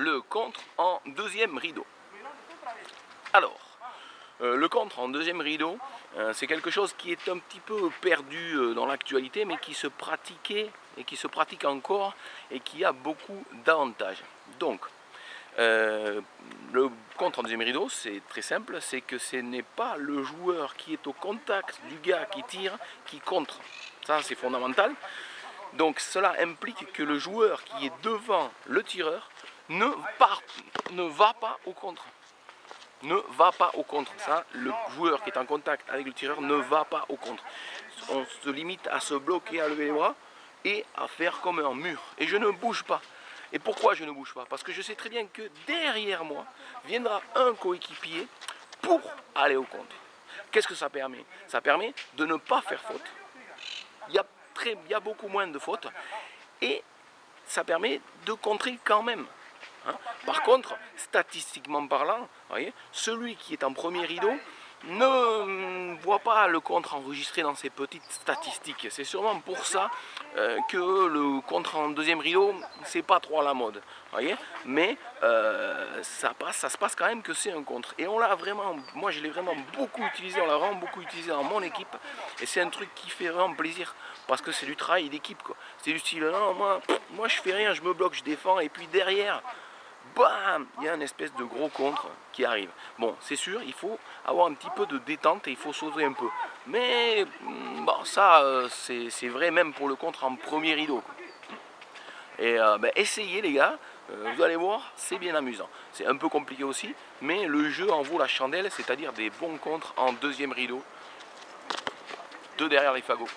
le contre en deuxième rideau. Alors, le contre en deuxième rideau, c'est quelque chose qui est un petit peu perdu dans l'actualité, mais qui se pratiquait et qui se pratique encore et qui a beaucoup d'avantages. Donc, le contre en deuxième rideau, c'est très simple, c'est que ce n'est pas le joueur qui est au contact du gars qui tire qui contre. Ça, c'est fondamental. Donc cela implique que le joueur qui est devant le tireur ne va pas au contre. Ne va pas au contre. Ça, le joueur qui est en contact avec le tireur ne va pas au contre. On se limite à se bloquer, à lever les bras et à faire comme un mur. Et je ne bouge pas. Et pourquoi je ne bouge pas? Parce que je sais très bien que derrière moi viendra un coéquipier pour aller au contre. Qu'est-ce que ça permet? Ça permet de ne pas faire faute. Il y a beaucoup moins de fautes et ça permet de contrer quand même. Hein. Par contre, statistiquement parlant, voyez, celui qui est en premier rideau ne voit pas le contre enregistré dans ses petites statistiques. C'est sûrement pour ça que le contre en deuxième rideau, c'est pas trop à la mode. Voyez, mais ça se passe quand même que c'est un contre. Et on l'a vraiment, moi je l'ai vraiment beaucoup utilisé, on l'a vraiment beaucoup utilisé dans mon équipe. Et c'est un truc qui fait vraiment plaisir. Parce que c'est du travail d'équipe, quoi. C'est du style, non, moi je fais rien, je me bloque, je défends, et puis derrière, bam, il y a une espèce de gros contre qui arrive. Bon, c'est sûr, il faut avoir un petit peu de détente et il faut sauter un peu. Mais bon, ça, c'est vrai même pour le contre en premier rideau, quoi. Et essayez les gars, vous allez voir, c'est bien amusant. C'est un peu compliqué aussi, mais le jeu en vaut la chandelle, c'est-à-dire des bons contres en deuxième rideau, de derrière les fagots.